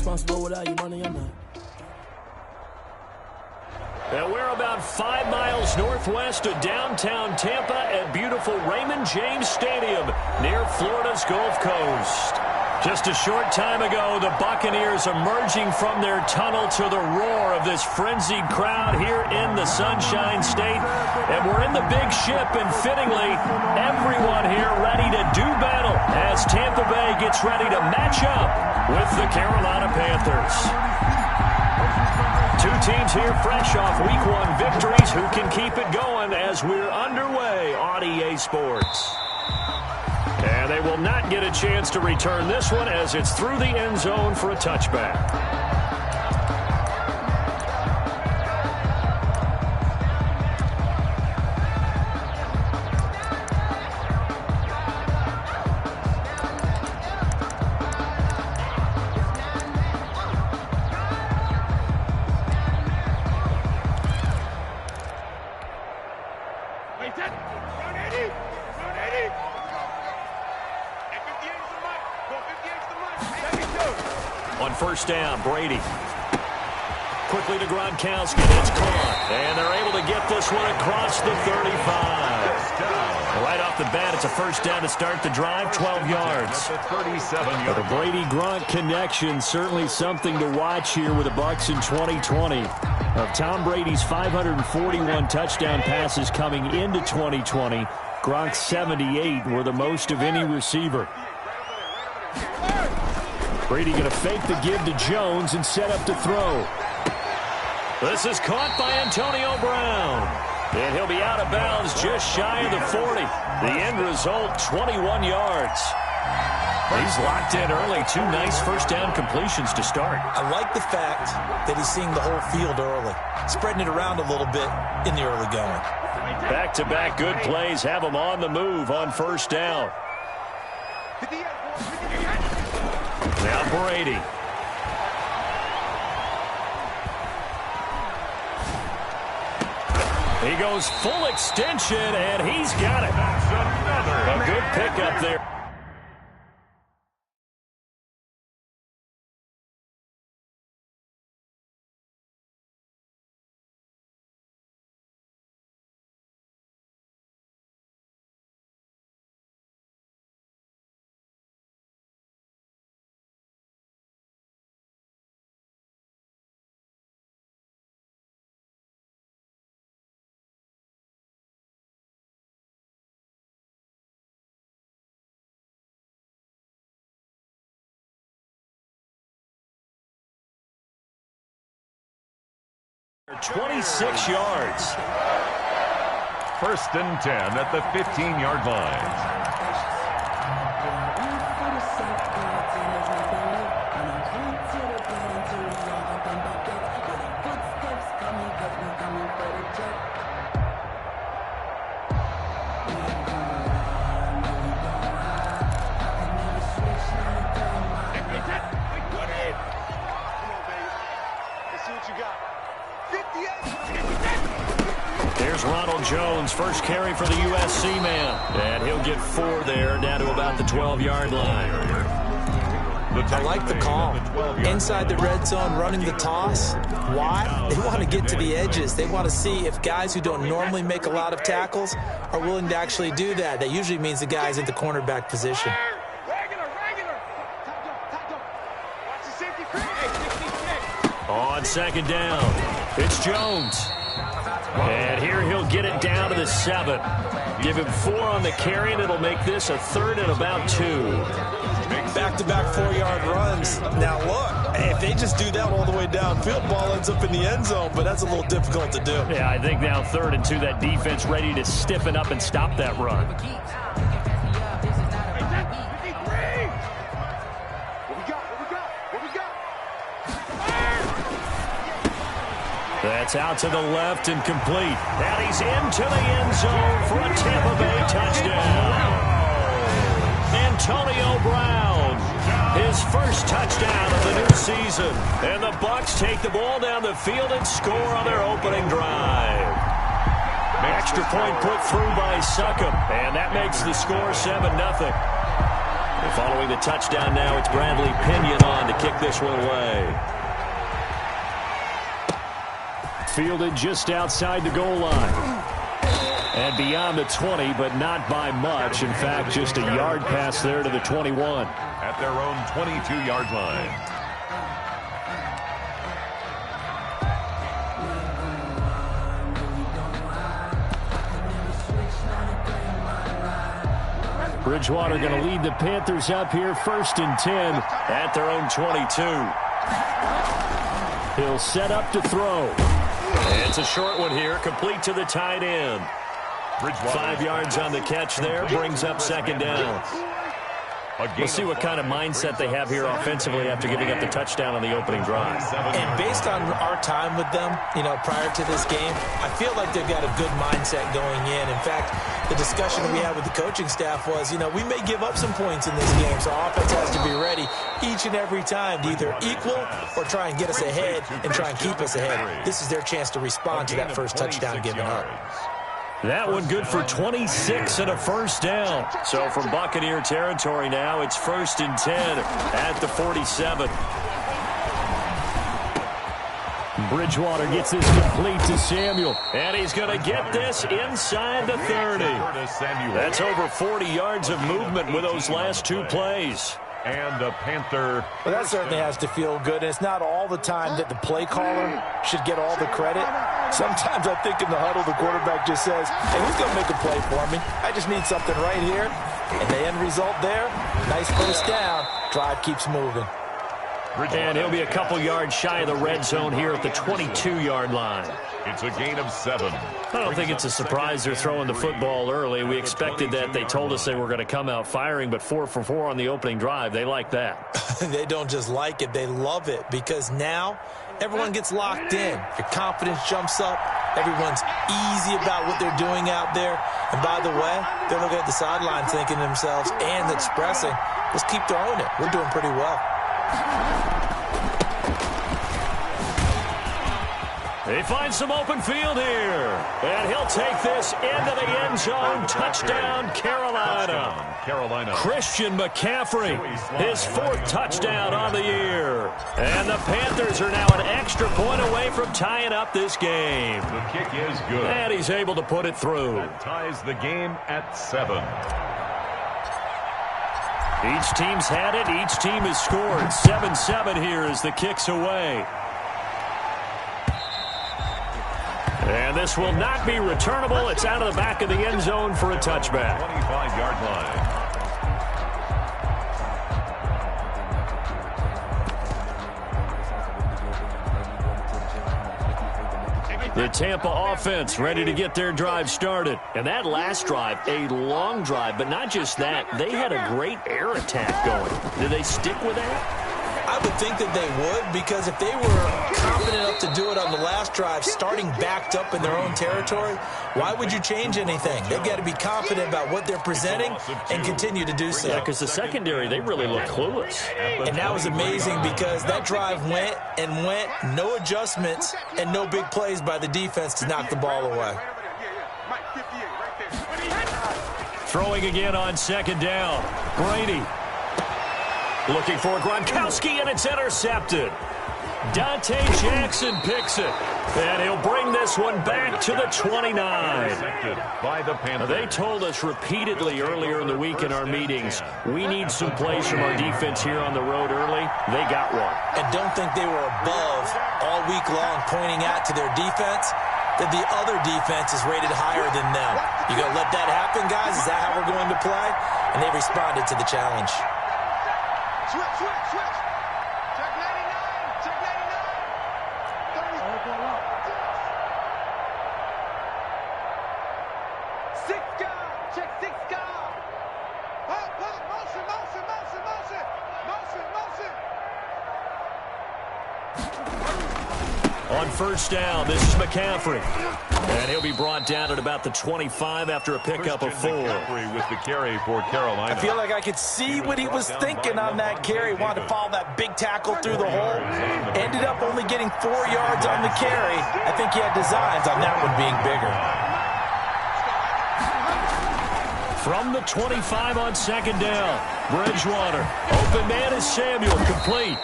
responsible without your money or not. And we're about 5 miles northwest of downtown Tampa at beautiful Raymond James Stadium near Florida's Gulf Coast. Just a short time ago, the Buccaneers emerging from their tunnel to the roar of this frenzied crowd here in the Sunshine State. And we're in the big ship, and fittingly, everyone here ready to do battle as Tampa Bay gets ready to match up with the Carolina Panthers. Two teams here fresh off Week 1 victories. Who can keep it going as we're underway on EA Sports? And they will not get a chance to return this one as it's through the end zone for a touchback. On first down, Brady. Quickly to Gronkowski. It's caught. And they're able to get this one across the 35. Right off the bat, it's a first down to start the drive, 12 yards. The Brady-Gronk connection, certainly something to watch here with the Bucs in 2020. Of Tom Brady's 541 touchdown passes coming into 2020, Gronk's 78 were the most of any receiver. Brady going to fake the give to Jones and set up to throw. This is caught by Antonio Brown. And he'll be out of bounds just shy of the 40. The end result, 21 yards. He's locked in early. Two nice first down completions to start. I like the fact that he's seeing the whole field early, spreading it around a little bit in the early going. Back-to-back good plays have him on the move on first down. Now Brady. He goes full extension, and he's got it. A good pickup there. They're 26 yards. First and 10 at the 15-yard line. There's Ronald Jones, first carry for the USC man. And he'll get 4 there, down to about the 12-yard line. I like the call. Inside the red zone, running the toss. Why? They want to get to the edges. They want to see if guys who don't normally make a lot of tackles are willing to actually do that. That usually means the guy's at the cornerback position. On second down, it's Jones. And here he'll get it down to the 7. Give him 4 on the carry, and it'll make this a 3rd and about 2. Back-to-back 4-yard runs. Now, look, if they just do that all the way downfield, ball ends up in the end zone, but that's a little difficult to do. Yeah, I think now 3rd and 2, that defense ready to stiffen up and stop that run. That's out to the left and complete. And he's into the end zone for a Tampa Bay touchdown. Antonio Brown, his first touchdown of the new season. And the Bucs take the ball down the field and score on their opening drive. Extra point put through by Succop, and that makes the score 7-0. Following the touchdown now, it's Bradley Pinion on to kick this one away. Fielded just outside the goal line. And beyond the 20, but not by much. In fact, just a yard pass there to the 21. At their own 22-yard line. Bridgewater going to lead the Panthers up here, 1st and 10. At their own 22. He'll set up to throw. It's a short one here, complete to the tight end. 5 yards on the catch there, brings up 2nd down. We'll see what kind of mindset they have here offensively after giving up the touchdown on the opening drive. And based on our time with them, prior to this game, I feel like they've got a good mindset going in. In fact, the discussion we had with the coaching staff was, we may give up some points in this game, so our offense has to be ready each and every time to either equal or try and get us ahead and try and keep us ahead. This is their chance to respond to that first touchdown given up. That one good for 26 and a 1st down. So from Buccaneer territory now, it's 1st and 10 at the 47. Bridgewater gets this complete to Samuel. And he's going to get this inside the 30. That's over 40 yards of movement with those last 2 plays. And the Panther. Well, that certainly has to feel good. And it's not all the time that the play caller should get all the credit. Sometimes I think in the huddle, the quarterback just says, hey, who's going to make a play for me? I just need something right here. And the end result there, nice 1st down. Drive keeps moving. And he'll be a couple yards shy of the red zone here at the 22-yard line. It's a gain of 7. I don't think it's a surprise they're throwing the football early. We expected that. They told us they were going to come out firing, but 4 for 4 on the opening drive. They like that. They don't just like it. They love it because now everyone gets locked in. Your confidence jumps up. Everyone's easy about what they're doing out there. And by the way, they're looking at the sideline thinking to themselves and expressing, let's keep throwing it. We're doing pretty well. They find some open field here. And he'll take this into the end zone. Touchdown, Carolina. Christian McCaffrey, his 4th touchdown on the year. And the Panthers are now an extra point away from tying up this game. The kick is good. And he's able to put it through. That ties the game at 7. Each team's had it. Each team has scored. 7-7 here as the kick's away. And this will not be returnable. It's out of the back of the end zone for a touchback. 25-yard line. The Tampa offense ready to get their drive started. And that last drive, a long drive, but not just that. They had a great air attack going. Did they stick with that? I would think that they would, because if they were confident enough to do it on the last drive, starting backed up in their own territory, why would you change anything? They've got to be confident about what they're presenting and continue to do so. Yeah, because the secondary, they really look clueless. And that was amazing because that drive went and went, no adjustments and no big plays by the defense to knock the ball away. Throwing again on 2nd down. Brady. Looking for Gronkowski, and it's intercepted. Dante Jackson picks it. And he'll bring this one back to the 29. They told us repeatedly earlier in the week in our meetings, we need some plays from our defense here on the road early. They got one. And don't think they were above all week long pointing out to their defense that the other defense is rated higher than them. You going to let that happen, guys? Is that how we're going to play? And they responded to the challenge. Switch. Check 99. Check 99. 6 guard. Check 6 guard. Motion. On 1st down, this is McCaffrey. And he'll be brought down at about the 25 after a pickup of 4. With the carry for Carolina. I feel like I could see what he was thinking on that carry. Wanted to follow that big tackle through the hole. Ended up only getting 4 yards on the carry. I think he had designs on that one being bigger. From the 25 on second down, Bridgewater. Open man is Samuel, complete.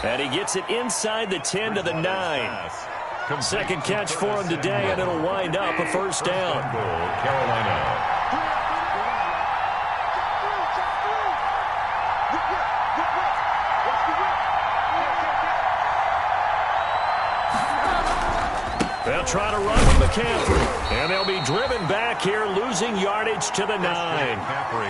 And he gets it inside the 10 to the 9. Second catch for him today, and it'll wind up a first down. Carolina. They'll try to run with McCaffrey. And they'll be driven back here, losing yardage to the 9.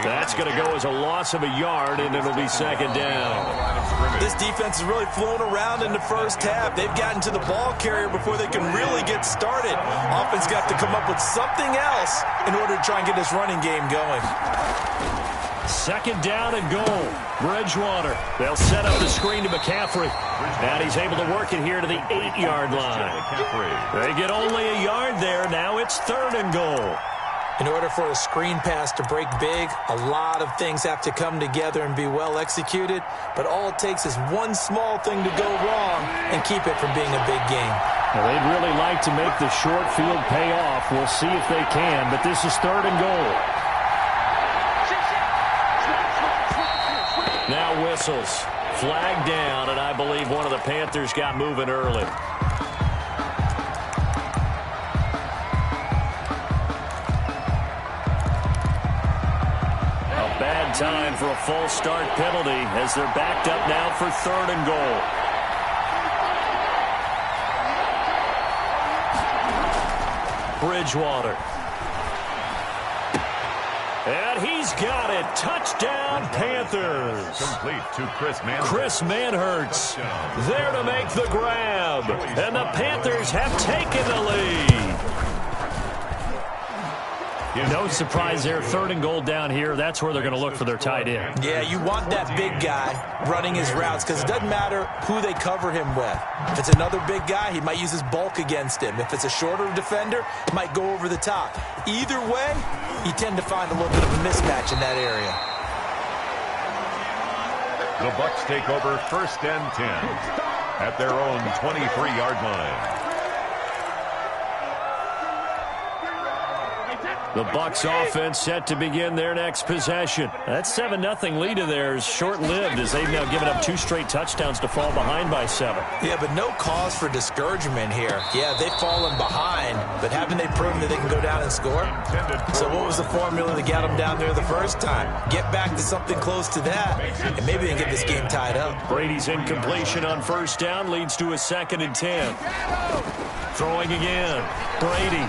That's going to go as a loss of a yard, and it'll be second down. This defense has really flown around in the first half. They've gotten to the ball carrier before they can really get started. Offense got to come up with something else in order to try and get this running game going. Second down and goal. Bridgewater. They'll set up the screen to McCaffrey. And he's able to work it here to the 8-yard line. They get only a yard there. Now it's third and goal. In order for a screen pass to break big, a lot of things have to come together and be well executed. But all it takes is one small thing to go wrong and keep it from being a big game. Well, they'd really like to make the short field pay off. We'll see if they can. But this is third and goal. Now whistles. Flag down, and I believe one of the Panthers got moving early. A bad time for a false start penalty as they're backed up now for third and goal. Bridgewater. And he's got it. Touchdown, Panthers. Complete to Chris Manhertz. Chris Manhertz there to make the grab. And the Panthers have taken the lead. No surprise there. Third and goal down here. That's where they're going to look for their tight end. Yeah, you want that big guy running his routes because it doesn't matter who they cover him with. If it's another big guy, he might use his bulk against him. If it's a shorter defender, he might go over the top. Either way, you tend to find a little bit of a mismatch in that area. The Bucs take over first and 10 at their own 23-yard line. The Bucs offense set to begin their next possession. That 7-0 lead of theirs short-lived as they've now given up 2 straight touchdowns to fall behind by 7. Yeah, but no cause for discouragement here. Yeah, they've fallen behind, but haven't they proven that they can go down and score? So what was the formula that got them down there the first time? Get back to something close to that, and maybe they can get this game tied up. Brady's incompletion on first down leads to a 2nd and 10. Throwing again. Brady.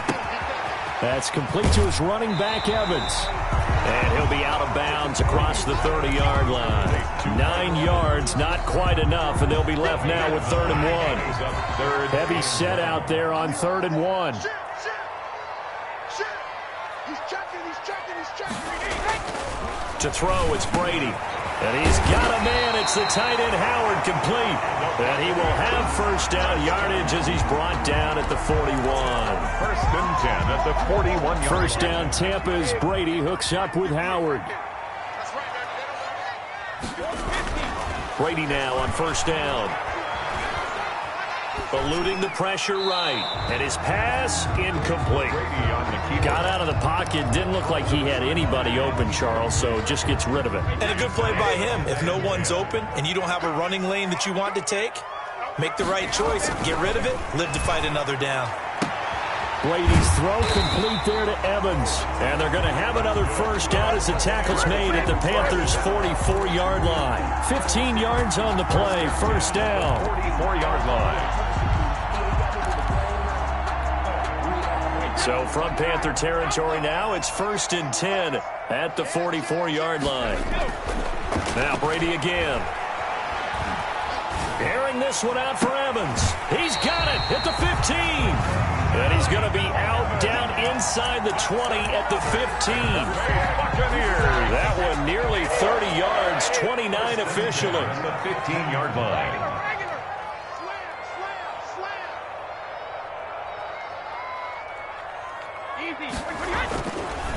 That's complete to his running back, Evans. And he'll be out of bounds across the 30-yard line. 9 yards, not quite enough, and they'll be left now with 3rd and 1. Heavy set out there on 3rd and 1. To throw, it's Brady. And he's got a man. It's the tight end, Howard, complete. And he will have first down yardage as he's brought down at the 41. First and 10 at the 41-yard. First down, Tampa's Brady hooks up with Howard. Brady now on first down. Eluding the pressure right. And his pass incomplete. Got out of the pocket. Didn't look like he had anybody open, Charles, so just gets rid of it. And a good play by him. If no one's open and you don't have a running lane that you want to take, make the right choice. Get rid of it. Live to fight another down. Brady's throw complete there to Evans. And they're going to have another first down as the tackle's made at the Panthers' 44-yard line. 15 yards on the play. First down. 44-yard line. So from Panther territory now, it's 1st and 10 at the 44-yard line. Now Brady again. Airing this one out for Evans. He's got it at the 15. And he's going to be out down inside the 20 at the 15. That one nearly 30 yards, 29 officially. The 15-yard line.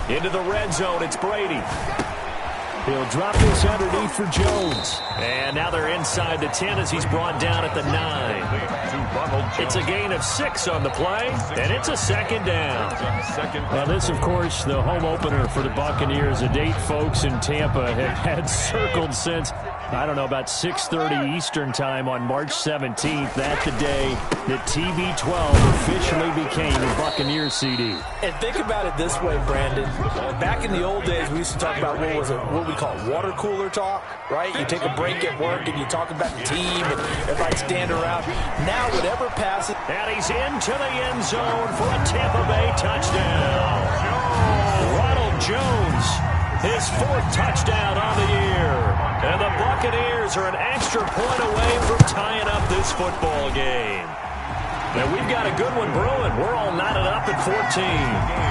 Into the red zone, it's Brady. He'll drop this underneath for Jones. And now they're inside the 10 as he's brought down at the 9. It's a gain of 6 on the play, and it's a second down. Now this, of course, the home opener for the Buccaneers, a date folks in Tampa have had circled since, I don't know, about 6:30 Eastern time on March 17th. That's the day that TB12 officially became the Buccaneers CD. And think about it this way, Brandon. Back in the old days, we used to talk about what we call water cooler talk, right? You take a break at work and you talk about the team and everybody stand around. Now, whatever passes. And he's into the end zone for a Tampa Bay touchdown. Ronald Jones, his 4th touchdown on the year. And the Buccaneers are an extra point away from tying up this football game. And we've got a good one brewing. We're all knotted up at 14.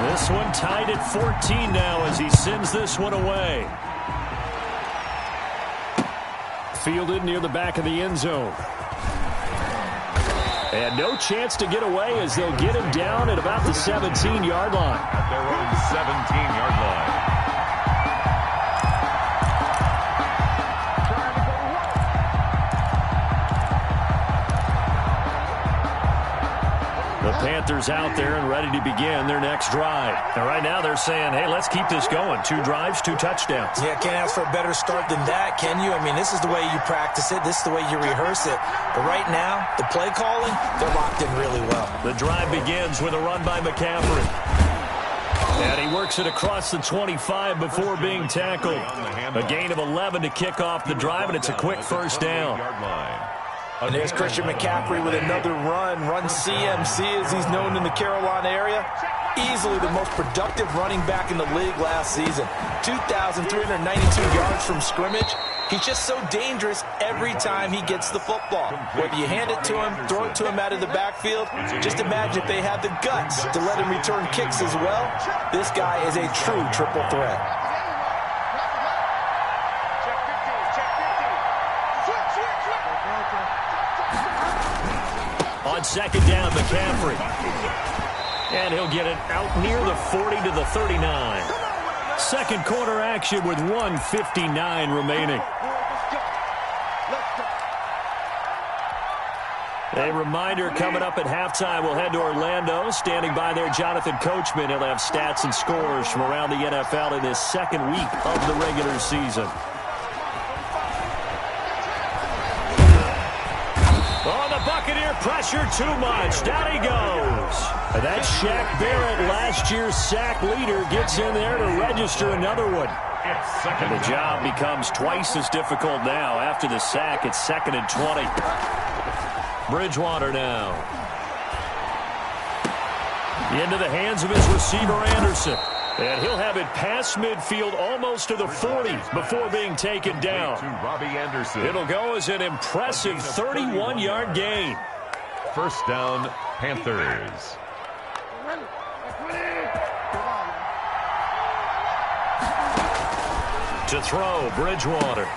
This one tied at 14 now as he sends this one away. Fielded near the back of the end zone. And no chance to get away as they'll get him down at about the 17-yard line. At their own 17-yard line. The Panthers out there and ready to begin their next drive. And right now they're saying, hey, let's keep this going. 2 drives, 2 touchdowns. Yeah, can't ask for a better start than that, can you? I mean, this is the way you practice it. This is the way you rehearse it. But right now, the play calling, they're locked in really well. The drive begins with a run by McCaffrey. And he works it across the 25 before being tackled. A gain of 11 to kick off the drive, and it's a quick first down. And there's Christian McCaffrey with another run CMC as he's known in the Carolina area. Easily the most productive running back in the league last season. 2,392 yards from scrimmage. He's just so dangerous every time he gets the football. Whether you hand it to him, throw it to him out of the backfield, just imagine if they had the guts to let him return kicks as well. This guy is a true triple threat. On second down, McCaffrey. And he'll get it out near the 40 to the 39. Second quarter action with 1:59 remaining. A reminder coming up at halftime, we'll head to Orlando. Standing by there, Jonathan Coachman. He'll have stats and scores from around the NFL in this second week of the regular season. Oh, the Buccaneer pressure too much. Down he goes. And that's Shaq Barrett, last year's sack leader, gets in there to register another one. And the job becomes twice as difficult now. After the sack, it's 2nd and 20. Bridgewater now. Into the hands of his receiver, Anderson. And he'll have it past midfield almost to the 40 before being taken down. To Robbie Anderson. It'll go as an impressive 31-yard gain. First down, Panthers. To throw, Bridgewater.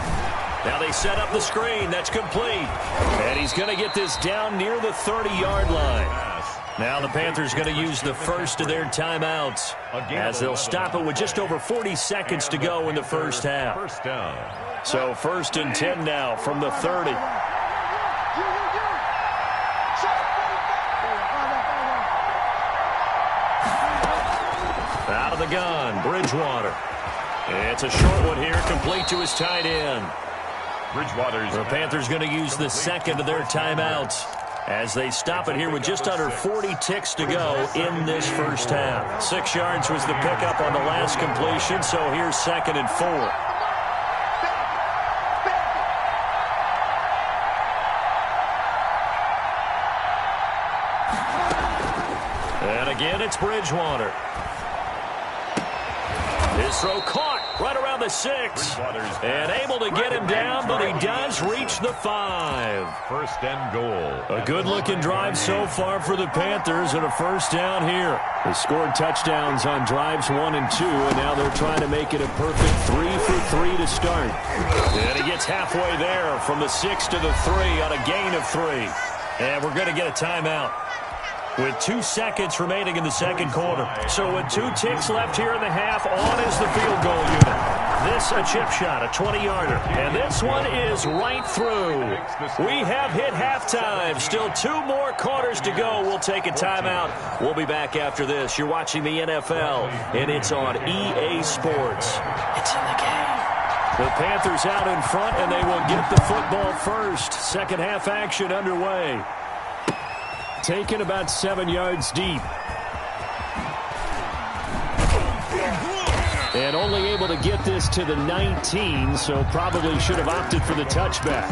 Now they set up the screen. That's complete. And he's going to get this down near the 30-yard line. Now the Panthers going to use the first of their timeouts as they'll stop it with just over 40 seconds to go in the first half. First down. So 1st and 10 now from the 30. Out of the gun, Bridgewater. It's a short one here, complete to his tight end. The Panthers going to use the second of their timeouts as they stop it here with just under 40 ticks to go in this first half. 6 yards was the pickup on the last completion, so here's 2nd and 4. And again, it's Bridgewater. His throw caught. right around the 6. And able to get him down, but he does reach the 5. First and goal. A good-looking drive so far for the Panthers, and a first down here. They scored touchdowns on drives 1 and 2, and now they're trying to make it a perfect 3 for 3 to start. And he gets halfway there from the 6 to the 3 on a gain of 3. And we're going to get a timeout with 2 seconds remaining in the second quarter. So with 2 ticks left here in the half, on is the field goal unit. This a chip shot, a 20-yarder. And this one is right through. We have hit halftime. Still 2 more quarters to go. We'll take a timeout. We'll be back after this. You're watching the NFL, and it's on EA Sports. It's in the game. The Panthers out in front, and they will get the football first. Second half action underway. Taken about 7 yards deep. And only able to get this to the 19, so probably should have opted for the touchback.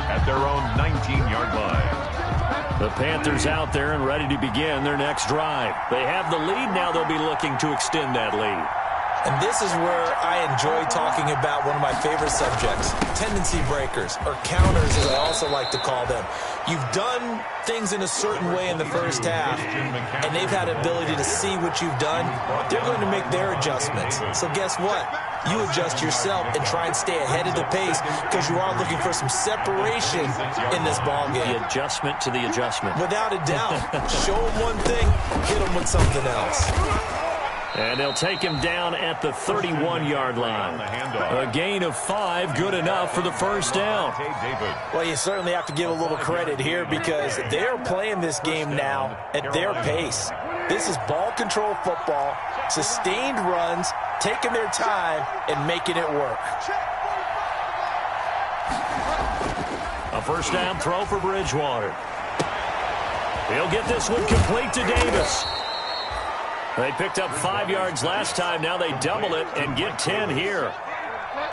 At their own 19-yard line. The Panthers out there and ready to begin their next drive. They have the lead. Now they'll be looking to extend that lead. And this is where I enjoy talking about one of my favorite subjects, tendency breakers, or counters as I also like to call them. You've done things in a certain way in the first half, and they've had ability to see what you've done. They're going to make their adjustments. So guess what? You adjust yourself and try and stay ahead of the pace because you are looking for some separation in this ballgame. The adjustment to the adjustment. Without a doubt. Show them one thing, hit them with something else. And they'll take him down at the 31-yard line. A gain of 5, good enough for the first down. Well, you certainly have to give a little credit here because they're playing this game now at their pace. This is ball control football, sustained runs, taking their time, and making it work. A first down throw for Bridgewater. He'll get this one complete to Davis. They picked up 5 yards last time. Now they double it and get 10 here.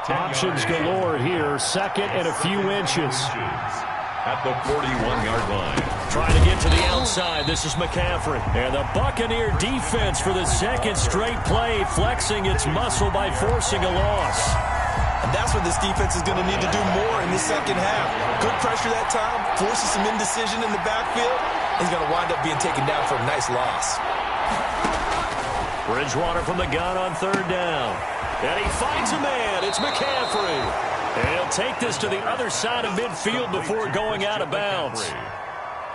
Options galore here. Second and a few inches. At the 41-yard line. Trying to get to the outside. This is McCaffrey. And the Buccaneer defense for the second straight play, flexing its muscle by forcing a loss. And that's what this defense is going to need to do more in the second half. Good pressure that time, forces some indecision in the backfield. He's going to wind up being taken down for a nice loss. Bridgewater from the gun on third down. And he finds a man. It's McCaffrey. And he'll take this to the other side of midfield before going out of bounds.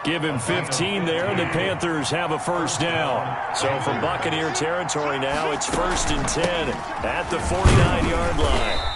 Give him 15 there, and the Panthers have a first down. So from Buccaneer territory now, it's 1st and 10 at the 49-yard line.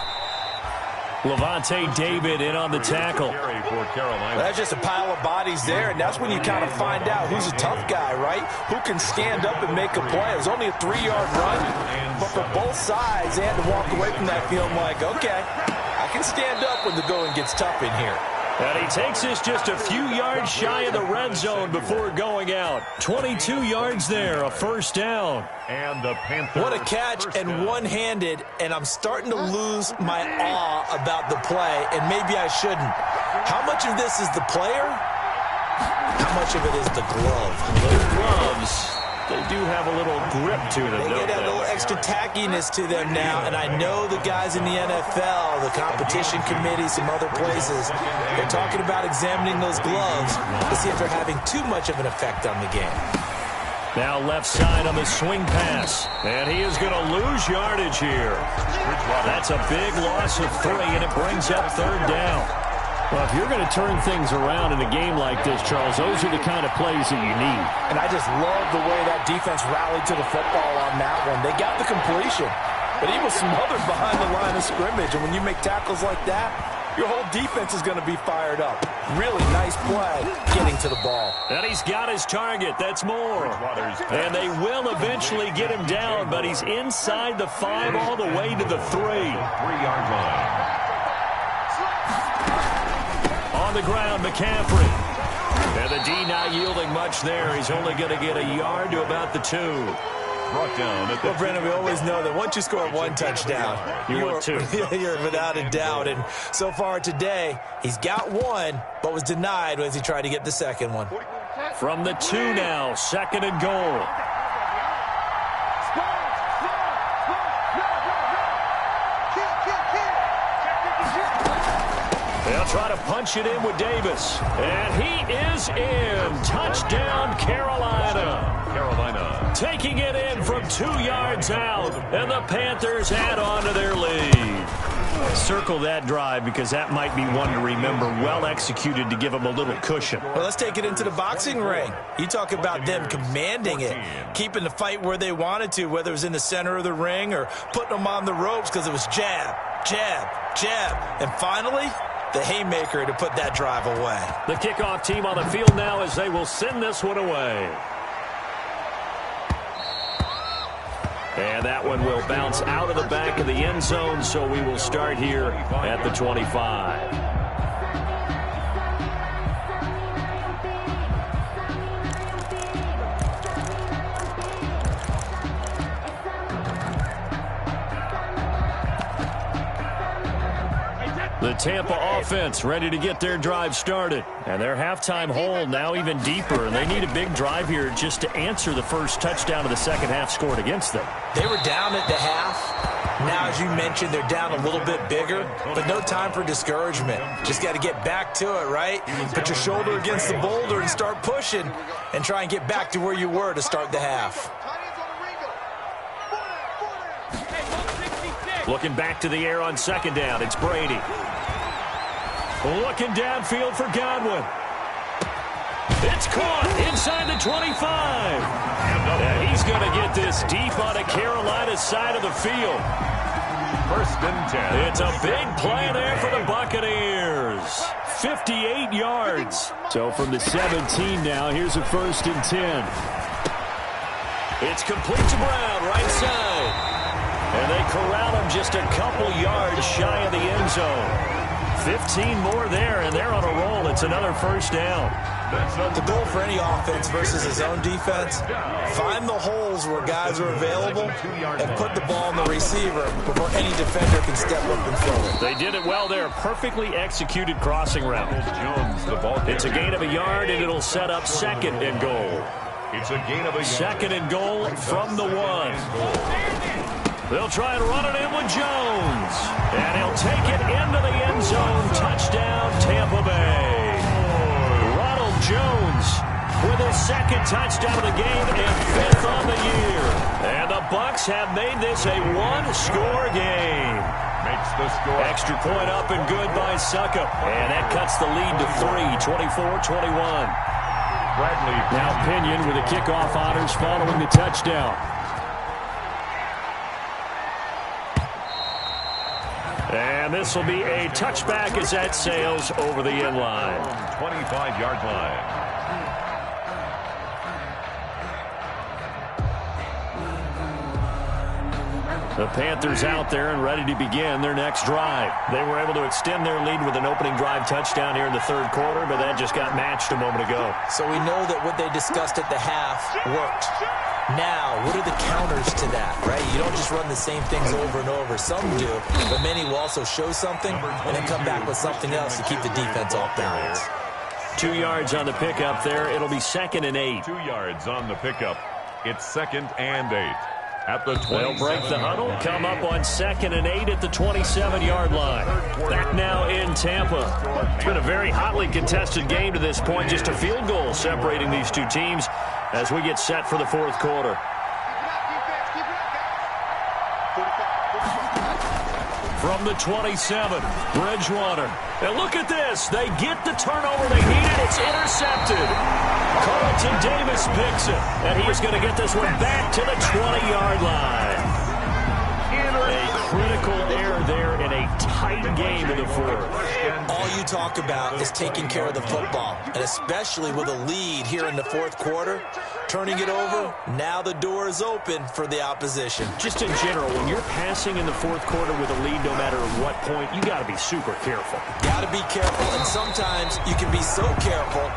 Levante David in on the tackle. That's just a pile of bodies there, and that's when you kind of find out who's a tough guy, right? Who can stand up and make a play. It was only a 3-yard run, but for both sides, they had to walk away from that feeling like, okay, I can stand up when the going gets tough in here. And he takes this just a few yards shy of the red zone before going out. 22 yards there, a first down. And the Panthers. What a catch and one-handed, and I'm starting to lose my awe about the play, and maybe I shouldn't. How much of this is the player? How much of it is the glove? Those gloves, they do have a little grip to them, They get a little extra tackiness to them now, and I know the guys in the NFL, the competition committee, some other places, they're talking about examining those gloves to see if they're having too much of an effect on the game. Now left side on the swing pass, and he is going to lose yardage here. That's a big loss of 3, and it brings up third down. Well, if you're going to turn things around in a game like this, Charles, those are the kind of plays that you need. And I just love the way that defense rallied to the football on that one. They got the completion, but he was smothered behind the line of scrimmage. And when you make tackles like that, your whole defense is going to be fired up. Really nice play getting to the ball. And he's got his target. That's more. And they will eventually get him down, but he's inside the 5 all the way to the 3-yard line. On the ground, McCaffrey. And the D not yielding much there. He's only going to get a yard to about the 2. Brought down at the... Well, Brennan, we always know that once you score 1 touchdown, want 2. You're without a doubt. And so far today, he's got 1, but was denied as he tried to get the second one. From the 2 now, 2nd and goal. try to punch it in with Davis. And he is in. Touchdown, Carolina. Taking it in from 2 yards out. And the Panthers add on to their lead. Circle that drive because that might be one to remember. Well executed to give them a little cushion. Well, let's take it into the boxing ring. You talk about them commanding it, keeping the fight where they wanted to, whether it was in the center of the ring or putting them on the ropes because it was jab, jab, jab. And finally, the haymaker to put that drive away. The kickoff team on the field now as they will send this one away. And that one will bounce out of the back of the end zone, so we will start here at the 25. The Tampa offense ready to get their drive started. And their halftime hole now even deeper. And they need a big drive here just to answer the first touchdown of the second half scored against them. They were down at the half. Now, as you mentioned, they're down a little bit bigger. But no time for discouragement. Just got to get back to it, right? Put your shoulder against the boulder and start pushing. And try and get back to where you were to start the half. Looking back to the air on second down. It's Brady. Looking downfield for Godwin. It's caught inside the 25. And he's going to get this deep on the Carolina side of the field. 1st and 10. It's a big play there for the Buccaneers. 58 yards. So from the 17 now, here's a 1st and 10. It's complete to Brown, right side. And they corral him just a couple yards shy of the end zone. 15 more there, and they're on a roll. It's another 1st down. The goal for any offense versus his own defense, find the holes where guys are available and put the ball on the receiver before any defender can step up and throw it. They did it well there. Perfectly executed crossing route. It's a gain of a yard, and it'll set up 2nd and goal. It's a gain of a 2nd and goal from the 1. They'll try and run it in with Jones. And he'll take it into the end zone. Touchdown, Tampa Bay. Ronald Jones with his 2nd touchdown of the game and 5th on the year. And the Bucs have made this a 1-score game. Makes the score. Extra point up and good by Succop. And that cuts the lead to 3, 24-21. Bradley. Now Pinion with the kickoff honors following the touchdown. And this will be a touchback as that sails over the end line. 25-yard line. The Panthers out there and ready to begin their next drive. They were able to extend their lead with an opening drive touchdown here in the 3rd quarter, but that just got matched a moment ago. So we know that what they discussed at the half worked. Now, what are the counters to that, right? You don't just run the same things over and over. Some do, but many will also show something and then come back with something else to keep the defense off balance. 2 yards on the pickup there. It'll be 2nd and 8. 2 yards on the pickup. It's 2nd and 8. At the 27. They'll break the huddle, come up on 2nd and 8 at the 27-yard line. Back now in Tampa. It's been a very hotly contested game to this point. Just a field goal separating these two teams as we get set for the 4th quarter. From the 27, Bridgewater. And look at this. They get the turnover they needed. It's intercepted. Carlton Davis picks it. And he's going to get this one back to the 20-yard line. A critical error there in a tight game in the 4th. All you talk about is taking care of the football, and especially with a lead here in the 4th quarter, turning it over, now the door is open for the opposition. Just in general, when you're passing in the 4th quarter with a lead, no matter at what point, you got to be super careful. Got to be careful, and sometimes you can be so careful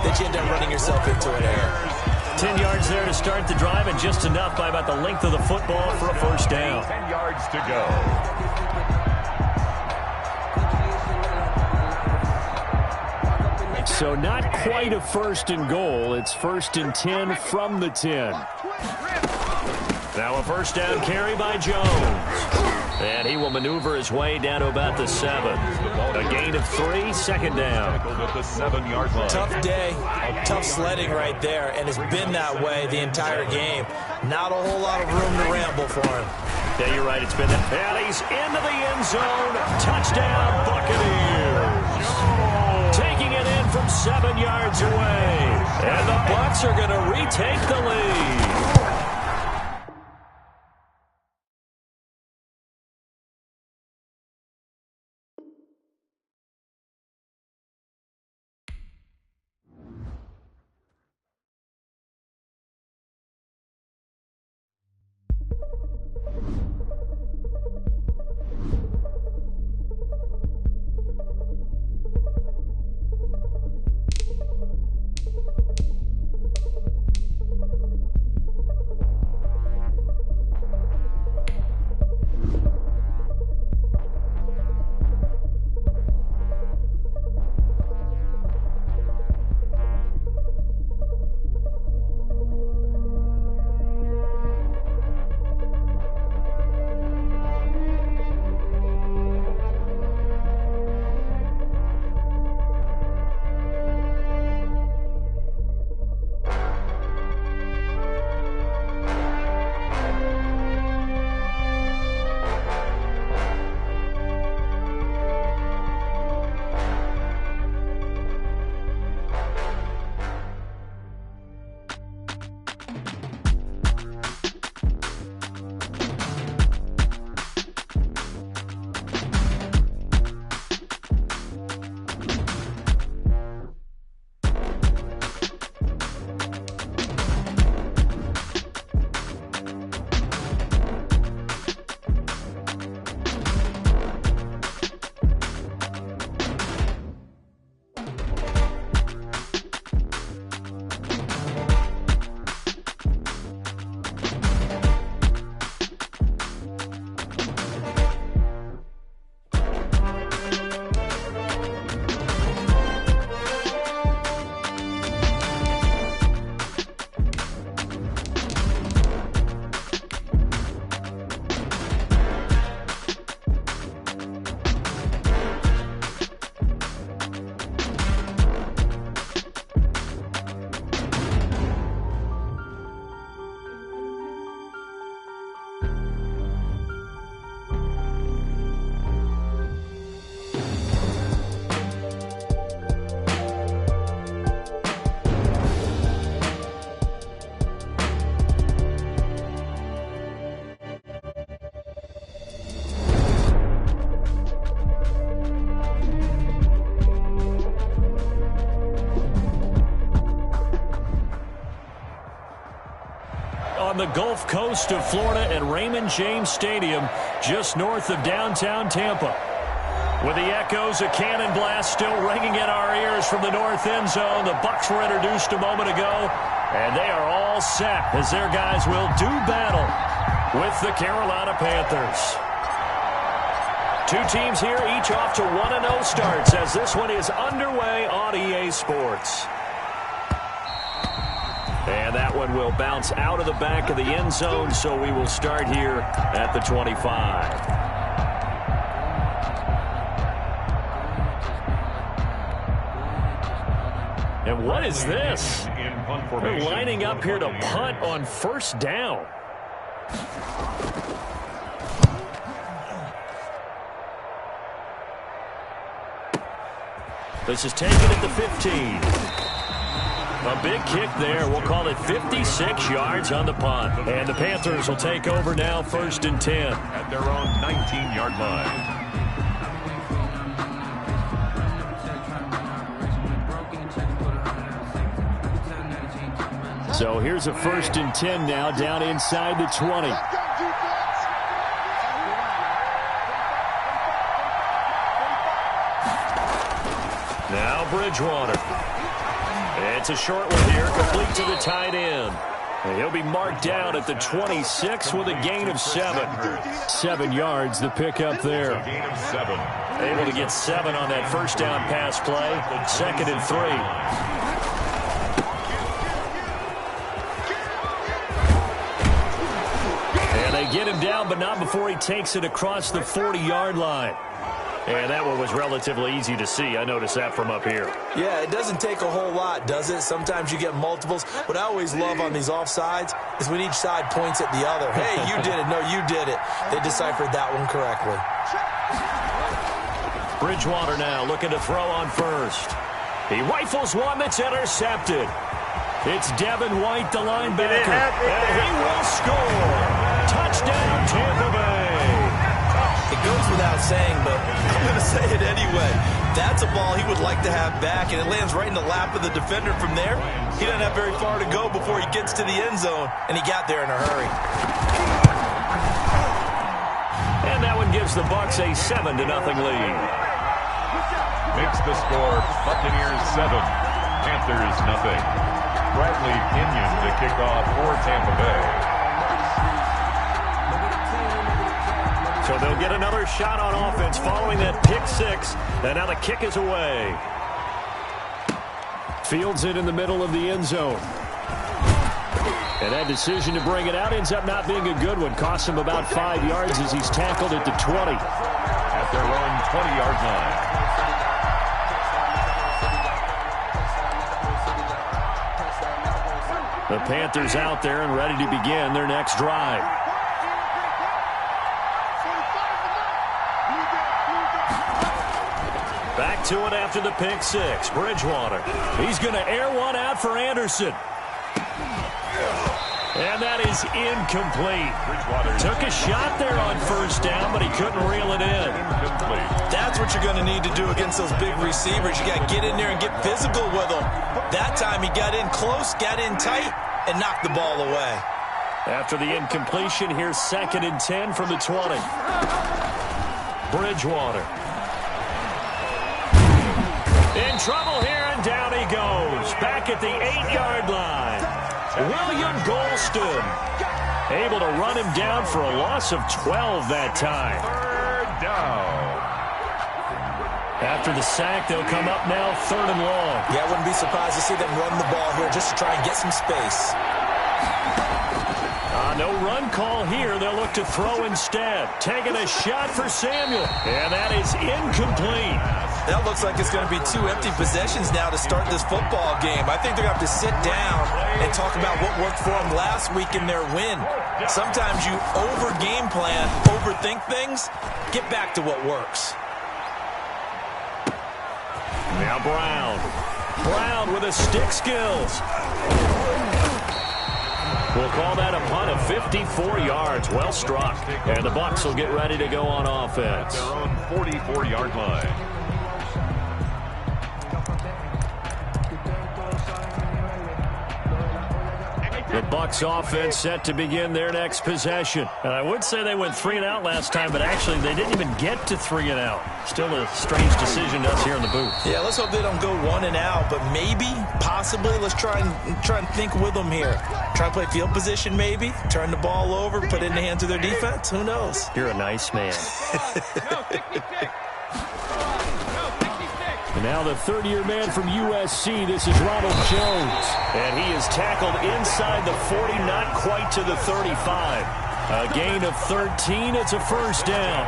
that you end up running yourself into an error. 10 yards there to start the drive, and just enough by about the length of the football for a 1st down. 10 yards to go. So not quite a 1st and goal. It's 1st and 10 from the 10. Now a first down carry by Jones. And he will maneuver his way down to about the 7. A gain of 3, second down. At the 7-yard line. Tough day, tough sledding right there, and it's been that way the entire game. Not a whole lot of room to ramble for him. Yeah, you're right. It's been that. And he's into the end zone. Touchdown, Buccaneers. Taking it in from 7 yards away. And the Bucs are going to retake the lead. On the Gulf Coast of Florida at Raymond James Stadium, just north of downtown Tampa. With the echoes of cannon blast still ringing in our ears from the north end zone, the Bucs were introduced a moment ago, and they are all set as their guys will do battle with the Carolina Panthers. Two teams here, each off to 1-0 starts as this one is underway on EA Sports. And that one will bounce out of the back of the end zone, so we will start here at the 25. And what is this? They're lining up here to punt on first down. This is taken at the 15. A big kick there. We'll call it 56 yards on the punt. And the Panthers will take over now, 1st and 10. At their own 19-yard line. So here's a 1st and 10 now, down inside the 20. Now Bridgewater. It's a short one here, complete to the tight end. And he'll be marked down at the 26 with a gain of 7. 7 yards, the pickup there. A gain of 7. Able to get 7 on that first down pass play. 2nd and 3. get him down, but not before he takes it across the 40-yard line. And that one was relatively easy to see. I noticed that from up here. Yeah, it doesn't take a whole lot, does it? Sometimes you get multiples. What I always love on these offsides is when each side points at the other. Hey, you did it. No, you did it. They deciphered that one correctly. Bridgewater now looking to throw on first. He rifles one that's intercepted. It's Devin White, the linebacker. And he will score. Touchdown, Tampa Bay. It goes without saying, but I'm going to say it anyway. That's a ball he would like to have back, and it lands right in the lap of the defender from there. He doesn't have very far to go before he gets to the end zone, and he got there in a hurry. And that one gives the Bucs a 7-0 lead. Makes the score Buccaneers 7, Panthers nothing. Bradley Pinion to kick off for Tampa Bay. So they'll get another shot on offense following that pick six. And now the kick is away. Fields it in the middle of the end zone. And that decision to bring it out ends up not being a good one. Costs him about 5 yards as he's tackled at the 20. At their own 20-yard line. The Panthers out there and ready to begin their next drive. Back to it after the pick six. Bridgewater. He's going to air one out for Anderson. And that is incomplete. Bridgewater took a shot there on first down, but he couldn't reel it in. That's what you're going to need to do against those big receivers. You got to get in there and get physical with them. That time he got in close, got in tight, and knocked the ball away. After the incompletion, here's 2nd and 10 from the 20. Bridgewater. In trouble here, and down he goes. Back at the 8-yard line. William Golston able to run him down for a loss of 12 that time. 3rd down. After the sack, they'll come up now 3rd and long. Yeah, I wouldn't be surprised to see them run the ball here just to try and get some space. No run call here. They'll look to throw instead. Taking a shot for Samuel. And that is incomplete. That looks like it's going to be 2 empty possessions now to start this football game. I think they're going to have to sit down and talk about what worked for them last week in their win. Sometimes you over-game plan, overthink things. Get back to what works. Now Brown. Brown with his stick skills. We'll call that a punt of 54 yards. Well struck. And the Bucs will get ready to go on offense. Their own 44-yard line. The Bucs offense set to begin their next possession. And I would say they went 3 and out last time, but actually they didn't even get to 3 and out. Still a strange decision to us here in the booth. Yeah, let's hope they don't go 1 and out, but maybe, possibly, let's try and think with them here. Try and play field position maybe, turn the ball over, put it in the hands of their defense. Who knows? You're a nice man. And now the 3rd-year man from USC, this is Ronald Jones. And he is tackled inside the 40, not quite to the 35. A gain of 13, it's a 1st down.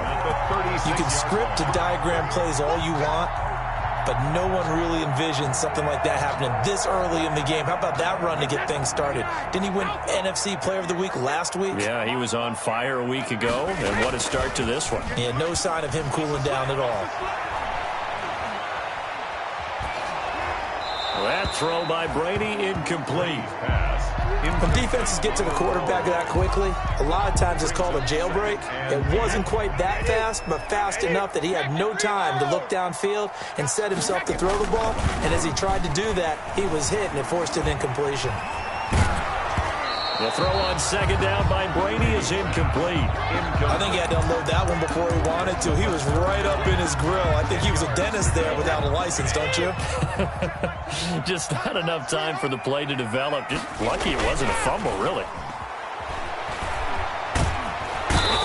You can script and diagram plays all you want, but no one really envisions something like that happening this early in the game. How about that run to get things started? Didn't he win NFC Player of the Week last week? Yeah, he was on fire a week ago, and what a start to this one. Yeah, no sign of him cooling down at all. That throw by Brady incomplete. When defenses get to the quarterback that quickly, a lot of times it's called a jailbreak. It wasn't quite that fast, but fast enough that he had no time to look downfield and set himself to throw the ball. And as he tried to do that, he was hit, and it forced an incompletion. The throw on 2nd down by Brady is incomplete. I think he had to unload that one before he wanted to. He was right up in his grill. I think he was a dentist there without a license, don't you? Just not enough time for the play to develop. Just lucky it wasn't a fumble, really.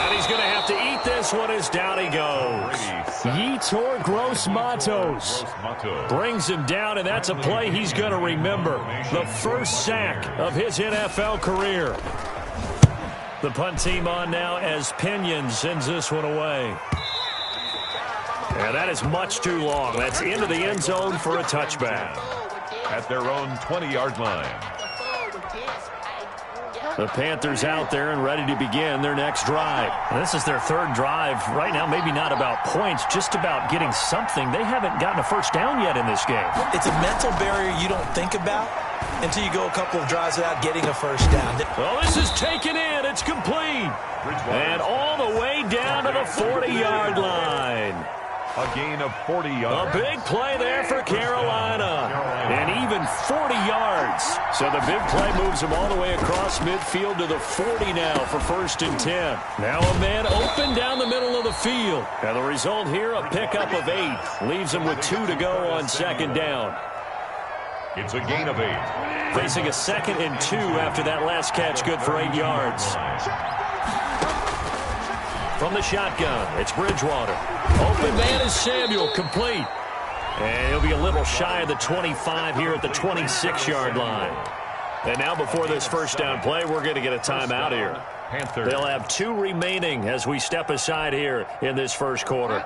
And he's going to have to eat this one as down he goes. Yetur Gross-Matos brings him down, and that's a play he's going to remember. The 1st sack of his NFL career. The punt team on now as Pinion sends this one away. And that is much too long. That's into the end zone for a touchback. At their own 20-yard line. The Panthers out there and ready to begin their next drive. And this is their third drive. Right now, maybe not about points, just about getting something. They haven't gotten a first down yet in this game. It's a mental barrier you don't think about until you go a couple of drives without getting a first down. Well, this is taken in. It's complete. And all the way down to the 40-yard line. A gain of 40 yards. A big play there for Carolina. And even 40 yards. So the big play moves them all the way across midfield to the 40 now for 1st and 10. Now a man open down the middle of the field. And the result here, a pickup of 8. Leaves them with 2 to go on 2nd down. It's a gain of 8. Facing a 2nd and 2 after that last catch, good for 8 yards. From the shotgun, it's Bridgewater. Open man is Samuel, complete. And he'll be a little shy of the 25 here at the 26-yard line. And now before this first down play, we're going to get a timeout here. Panthers. They'll have 2 remaining as we step aside here in this first quarter.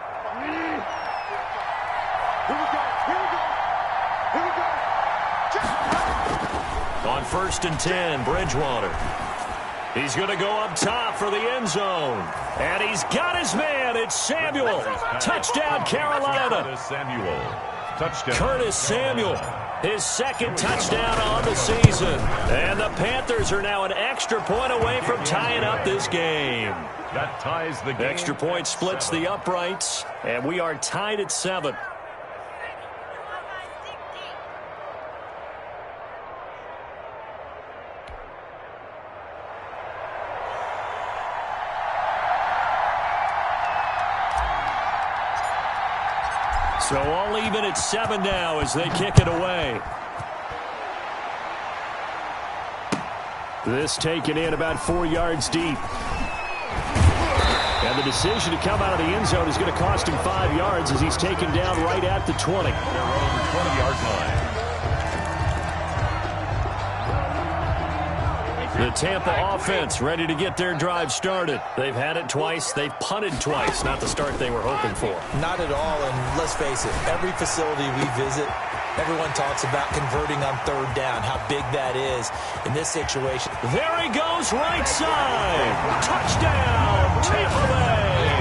On 1st and 10, Bridgewater. He's going to go up top for the end zone. And he's got his man. It's Samuel. Touchdown, Carolina. Curtis Samuel. His 2nd touchdown on the season. And the Panthers are now an extra point away from tying up this game. That ties the game. Extra point splits the uprights. And we are tied at 7. So all even at 7 now as they kick it away. This taken in about 4 yards deep. And the decision to come out of the end zone is going to cost him 5 yards as he's taken down right at the 20. Their own 20-yard line. The Tampa offense ready to get their drive started. They've had it twice. They've punted twice. Not the start they were hoping for. Not at all, and let's face it, every facility we visit, everyone talks about converting on 3rd down, how big that is in this situation. There he goes, right side. Touchdown, Tampa Bay.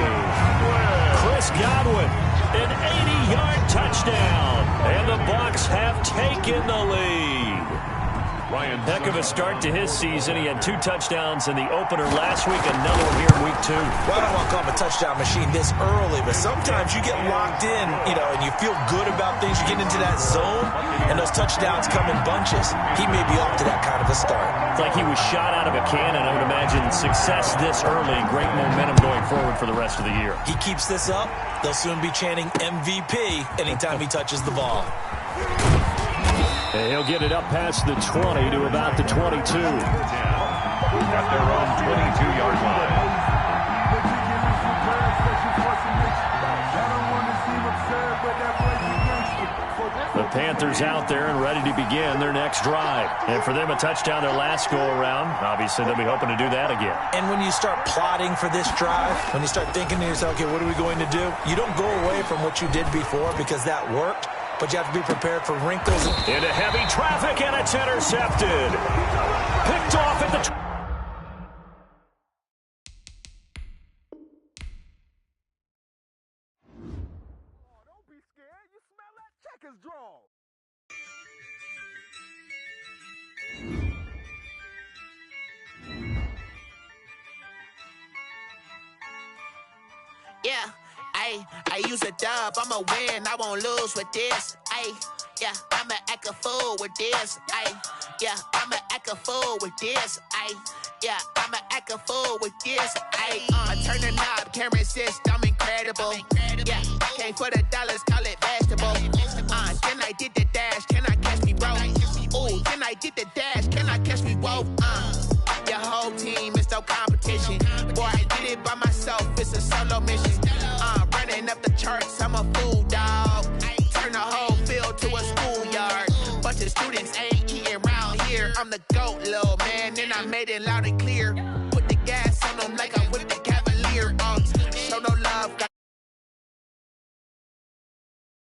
Chris Godwin, an 80-yard touchdown. And the Bucs have taken the lead. Heck of a start to his season. He had 2 touchdowns in the opener last week, another one here in week 2. Well, I don't want to call him a touchdown machine this early, but sometimes you get locked in, and you feel good about things. You get into that zone, and those touchdowns come in bunches. He may be off to that kind of a start. It's like he was shot out of a cannon. I would imagine success this early, great momentum going forward for the rest of the year. He keeps this up, they'll soon be chanting MVP anytime he touches the ball. And he'll get it up past the 20 to about the 22. At their own 22-yard line. The Panthers out there and ready to begin their next drive. And for them, a touchdown their last go-around. Obviously, they'll be hoping to do that again. And when you start plotting for this drive, when you start thinking to yourself, okay, what are we going to do? You don't go away from what you did before because that worked. But you have to be prepared for wrinkles. Into heavy traffic, and it's intercepted. Picked off at the... Don't be scared. You smell that checkers draw. Yeah. I use a dub, I'ma win, I won't lose with this. Yeah, I'ma act a fool with this. Yeah, I'ma act a fool with this. Yeah, I'ma act a fool with this. I turn the knob, camera assist, I'm incredible. Yeah, came for the dollars, call it vegetable. Then I did the dash, can I catch me, bro? Ooh, then I did the dash, can I catch me, whoa? Your whole team is no competition. Boy, I did it by myself, it's a solo mission. Running up the charts, I'm a fool, dog. Turn the whole field to a schoolyard. Bunch of students ain't eating around here. I'm the GOAT, little man, and I made it loud and clear.